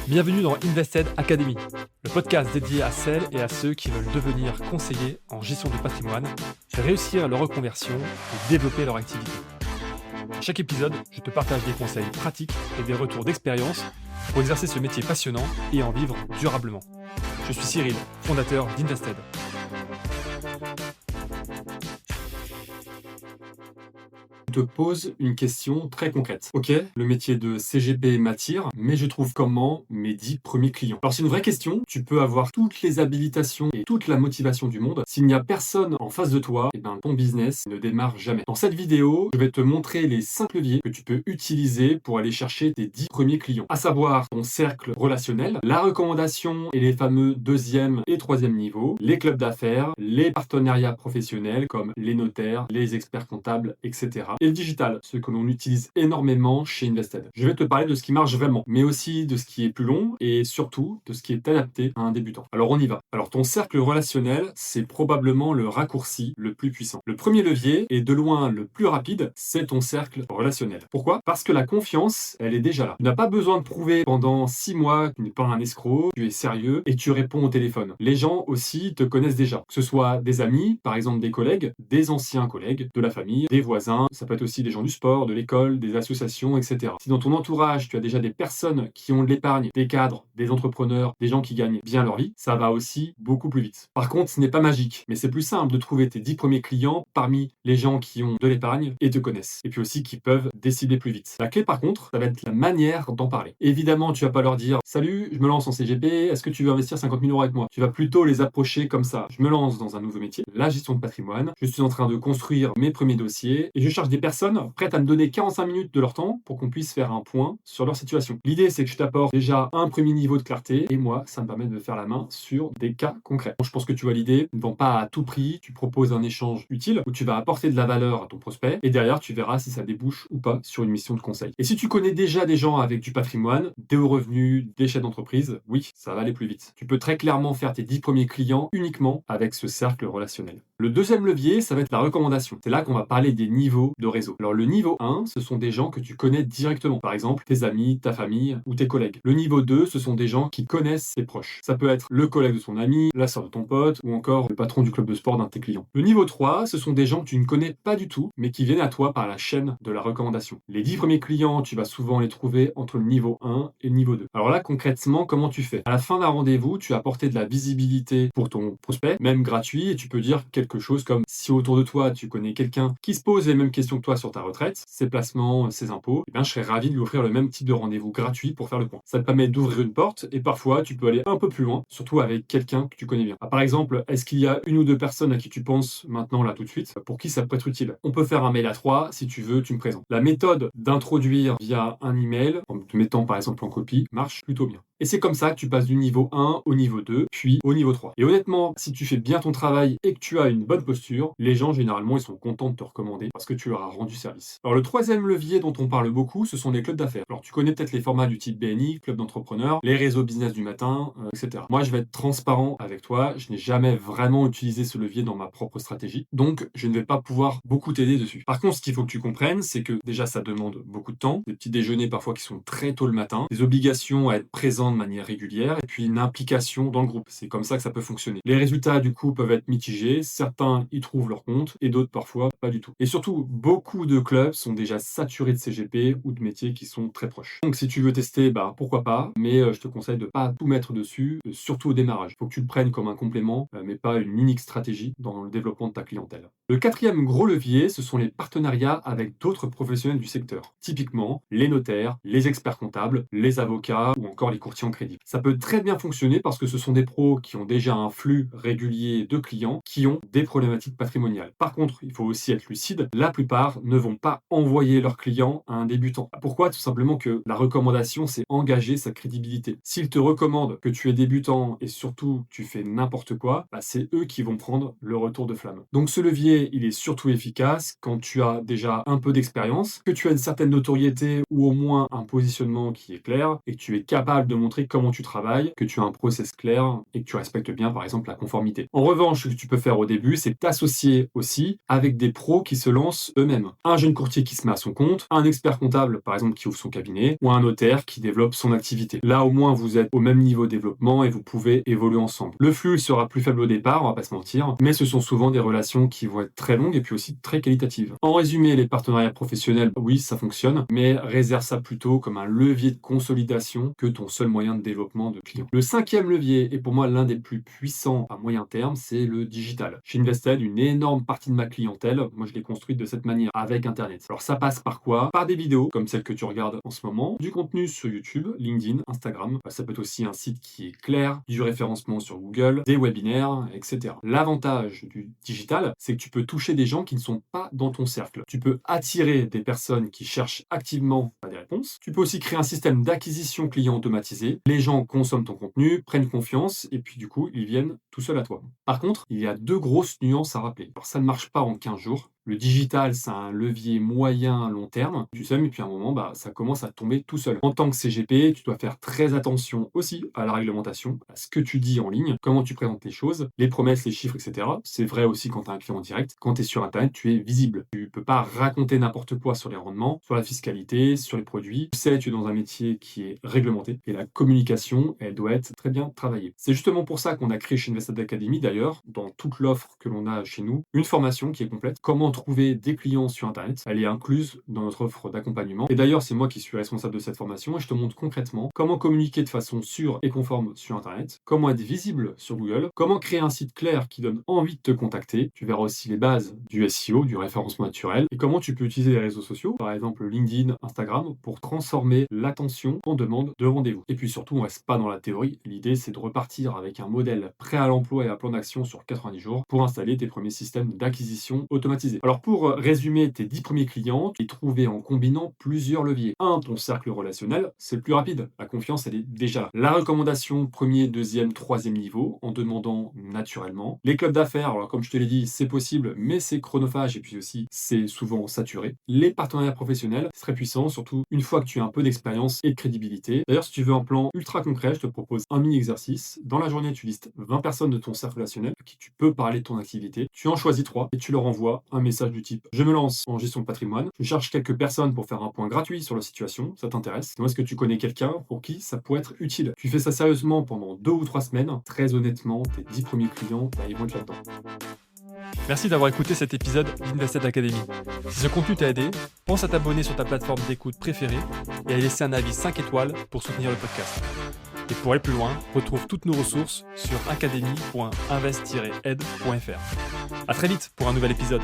Bienvenue dans Invested Academy, le podcast dédié à celles et à ceux qui veulent devenir conseillers en gestion de patrimoine, réussir leur reconversion et développer leur activité. Chaque épisode, je te partage des conseils pratiques et des retours d'expérience pour exercer ce métier passionnant et en vivre durablement. Je suis Cyril, fondateur d'Invested. Je te pose une question très concrète. Ok, le métier de CGP m'attire, mais je trouve comment mes 10 premiers clients? Alors c'est une vraie question, tu peux avoir toutes les habilitations et toute la motivation du monde. S'il n'y a personne en face de toi, ton business ne démarre jamais. Dans cette vidéo, je vais te montrer les 5 leviers que tu peux utiliser pour aller chercher tes 10 premiers clients. À savoir ton cercle relationnel, la recommandation et les fameux deuxième et troisième niveaux, les clubs d'affaires, les partenariats professionnels comme les notaires, les experts comptables, etc. Et le digital, ce que l'on utilise énormément chez Invested. Je vais te parler de ce qui marche vraiment, mais aussi de ce qui est plus long et surtout de ce qui est adapté à un débutant. Alors on y va. Alors ton cercle relationnel, c'est probablement le raccourci le plus puissant. Le premier levier, et de loin le plus rapide, c'est ton cercle relationnel. Pourquoi? Parce que la confiance, elle est déjà là. Tu n'as pas besoin de prouver pendant 6 mois que tu n'es pas un escroc, tu es sérieux et que tu réponds au téléphone. Les gens aussi te connaissent déjà. Que ce soit des amis, par exemple des collègues, des anciens collègues, de la famille, des voisins, ça peut être aussi des gens du sport, de l'école, des associations, etc. Si dans ton entourage, tu as déjà des personnes qui ont de l'épargne, des cadres, des entrepreneurs, des gens qui gagnent bien leur vie, ça va aussi beaucoup plus vite. Par contre, ce n'est pas magique, mais c'est plus simple de trouver tes 10 premiers clients parmi les gens qui ont de l'épargne et te connaissent. Et puis aussi qui peuvent décider plus vite. La clé par contre, ça va être la manière d'en parler. Évidemment, tu vas pas leur dire « Salut, je me lance en CGP, est-ce que tu veux investir 50 000 € avec moi ?» Tu vas plutôt les approcher comme ça. Je me lance dans un nouveau métier, la gestion de patrimoine. Je suis en train de construire mes premiers dossiers et je cherche des personnes prêtes à me donner 45 minutes de leur temps pour qu'on puisse faire un point sur leur situation. L'idée, c'est que je t'apporte déjà un premier niveau de clarté et moi, ça me permet de faire la main sur des cas concrets. Je pense que tu vois l'idée. Ne vends pas à tout prix, tu proposes un échange utile où tu vas apporter de la valeur à ton prospect et derrière, tu verras si ça débouche ou pas sur une mission de conseil. Et si tu connais déjà des gens avec du patrimoine, des hauts revenus, des chefs d'entreprise, oui, ça va aller plus vite. Tu peux très clairement faire tes 10 premiers clients uniquement avec ce cercle relationnel. Le deuxième levier, ça va être la recommandation. C'est là qu'on va parler des niveaux de réseau. Alors le niveau 1, ce sont des gens que tu connais directement. Par exemple, tes amis, ta famille ou tes collègues. Le niveau 2, ce sont des gens qui connaissent tes proches. Ça peut être le collègue de ton ami, la sœur de ton pote ou encore le patron du club de sport d'un de tes clients. Le niveau 3, ce sont des gens que tu ne connais pas du tout, mais qui viennent à toi par la chaîne de la recommandation. Les 10 premiers clients, tu vas souvent les trouver entre le niveau 1 et le niveau 2. Alors là, concrètement, comment tu fais? À la fin d'un rendez-vous, tu as apporté de la visibilité pour ton prospect, même gratuit, et tu peux dire quelque chose comme si autour de toi, tu connais quelqu'un qui se pose les mêmes questions que toi sur ta retraite, ses placements, ses impôts, je serais ravi de lui offrir le même type de rendez-vous gratuit pour faire le point. Ça te permet d'ouvrir une porte et parfois tu peux aller un peu plus loin, surtout avec quelqu'un que tu connais bien. Par exemple, est-ce qu'il y a une ou deux personnes à qui tu penses maintenant là tout de suite pour qui ça peut être utile? On peut faire un mail à 3, si tu veux, tu me présentes. La méthode d'introduire via un email, en te mettant par exemple en copie, marche plutôt bien. Et c'est comme ça que tu passes du niveau 1 au niveau 2, puis au niveau 3. Et honnêtement, si tu fais bien ton travail et que tu as une bonne posture, les gens, généralement, ils sont contents de te recommander parce que tu leur as rendu service. Alors, le troisième levier dont on parle beaucoup, ce sont les clubs d'affaires. Alors, tu connais peut-être les formats du type BNI, club d'entrepreneurs, les réseaux business du matin, etc. Moi, je vais être transparent avec toi. Je n'ai jamais vraiment utilisé ce levier dans ma propre stratégie. Donc, je ne vais pas pouvoir beaucoup t'aider dessus. Par contre, ce qu'il faut que tu comprennes, c'est que déjà, ça demande beaucoup de temps. Des petits déjeuners parfois qui sont très tôt le matin, des obligations à être présent de manière régulière et puis une implication dans le groupe. C'est comme ça que ça peut fonctionner. Les résultats du coup peuvent être mitigés. Certains y trouvent leur compte et d'autres parfois pas du tout. Et surtout, beaucoup de clubs sont déjà saturés de CGP ou de métiers qui sont très proches. Donc si tu veux tester, pourquoi pas, mais je te conseille de pas tout mettre dessus, surtout au démarrage. Il faut que tu le prennes comme un complément, mais pas une unique stratégie dans le développement de ta clientèle. Le quatrième gros levier, ce sont les partenariats avec d'autres professionnels du secteur. Typiquement, les notaires, les experts comptables, les avocats ou encore les courtiers en crédit. Ça peut très bien fonctionner parce que ce sont des pros qui ont déjà un flux régulier de clients qui ont des problématiques patrimoniales. Par contre, il faut aussi être lucide, la plupart ne vont pas envoyer leurs clients à un débutant. Pourquoi? Tout simplement que la recommandation, c'est engager sa crédibilité. S'ils te recommandent que tu es débutant et surtout tu fais n'importe quoi, c'est eux qui vont prendre le retour de flamme. Donc ce levier, il est surtout efficace quand tu as déjà un peu d'expérience, que tu as une certaine notoriété ou au moins un positionnement qui est clair et que tu es capable de montrer montrer comment tu travailles, que tu as un process clair et que tu respectes bien, par exemple, la conformité. En revanche, ce que tu peux faire au début, c'est t'associer aussi avec des pros qui se lancent eux-mêmes. Un jeune courtier qui se met à son compte, un expert comptable, par exemple, qui ouvre son cabinet, ou un notaire qui développe son activité. Là, au moins, vous êtes au même niveau de développement et vous pouvez évoluer ensemble. Le flux sera plus faible au départ, on va pas se mentir, mais ce sont souvent des relations qui vont être très longues et puis aussi très qualitatives. En résumé, les partenariats professionnels, oui, ça fonctionne, mais réserve ça plutôt comme un levier de consolidation que ton seul moyen de développement de clients. Le cinquième levier, et pour moi l'un des plus puissants à moyen terme, c'est le digital. Chez Invested, une énorme partie de ma clientèle, moi je l'ai construite de cette manière, avec Internet. Alors ça passe par quoi? Par des vidéos, comme celle que tu regardes en ce moment, du contenu sur YouTube, LinkedIn, Instagram. Ça peut être aussi un site qui est clair, du référencement sur Google, des webinaires, etc. L'avantage du digital, c'est que tu peux toucher des gens qui ne sont pas dans ton cercle. Tu peux attirer des personnes qui cherchent activement des réponses. Tu peux aussi créer un système d'acquisition client automatisé. Les gens consomment ton contenu, prennent confiance et puis du coup, ils viennent tout seuls à toi. Par contre, il y a deux grosses nuances à rappeler. Alors ça ne marche pas en 15 jours. Le digital, c'est un levier moyen à long terme, tu sais, mais puis à un moment, ça commence à tomber tout seul. En tant que CGP, tu dois faire très attention aussi à la réglementation, à ce que tu dis en ligne, comment tu présentes les choses, les promesses, les chiffres, etc. C'est vrai aussi quand tu as un client en direct. Quand tu es sur Internet, tu es visible. Tu peux pas raconter n'importe quoi sur les rendements, sur la fiscalité, sur les produits. Tu sais, tu es dans un métier qui est réglementé et la communication, elle doit être très bien travaillée. C'est justement pour ça qu'on a créé chez Invested Academy, d'ailleurs, dans toute l'offre que l'on a chez nous, une formation qui est complète. Comment trouver des clients sur Internet. Elle est incluse dans notre offre d'accompagnement. Et d'ailleurs, c'est moi qui suis responsable de cette formation et je te montre concrètement comment communiquer de façon sûre et conforme sur Internet, comment être visible sur Google, comment créer un site clair qui donne envie de te contacter. Tu verras aussi les bases du SEO, du référencement naturel, et comment tu peux utiliser les réseaux sociaux, par exemple LinkedIn, Instagram, pour transformer l'attention en demande de rendez-vous. Et puis surtout, on reste pas dans la théorie. L'idée, c'est de repartir avec un modèle prêt à l'emploi et un plan d'action sur 90 jours pour installer tes premiers systèmes d'acquisition automatisés. Alors pour résumer tes 10 premiers clients, tu les trouver en combinant plusieurs leviers. Ton cercle relationnel, c'est le plus rapide. La confiance, elle est déjà là. La recommandation, premier, deuxième, troisième niveau, en demandant naturellement. Les clubs d'affaires, alors comme je te l'ai dit, c'est possible, mais c'est chronophage et puis aussi, c'est souvent saturé. Les partenariats professionnels, c'est très puissant, surtout une fois que tu as un peu d'expérience et de crédibilité. D'ailleurs, si tu veux un plan ultra concret, je te propose un mini-exercice. Dans la journée, tu listes 20 personnes de ton cercle relationnel à qui tu peux parler de ton activité. Tu en choisis 3 et tu leur envoies un message du type: je me lance en gestion de patrimoine, je cherche quelques personnes pour faire un point gratuit sur la situation, ça t'intéresse? Est-ce que tu connais quelqu'un pour qui ça pourrait être utile? Tu fais ça sérieusement pendant 2 ou 3 semaines, très honnêtement, tes 10 premiers clients, ils vont être là-dedans. Merci d'avoir écouté cet épisode d'Invested Academy. Si ce contenu t'a aidé, pense à t'abonner sur ta plateforme d'écoute préférée et à laisser un avis 5 étoiles pour soutenir le podcast. Et pour aller plus loin, retrouve toutes nos ressources sur academy.invest-ed.fr. À très vite pour un nouvel épisode.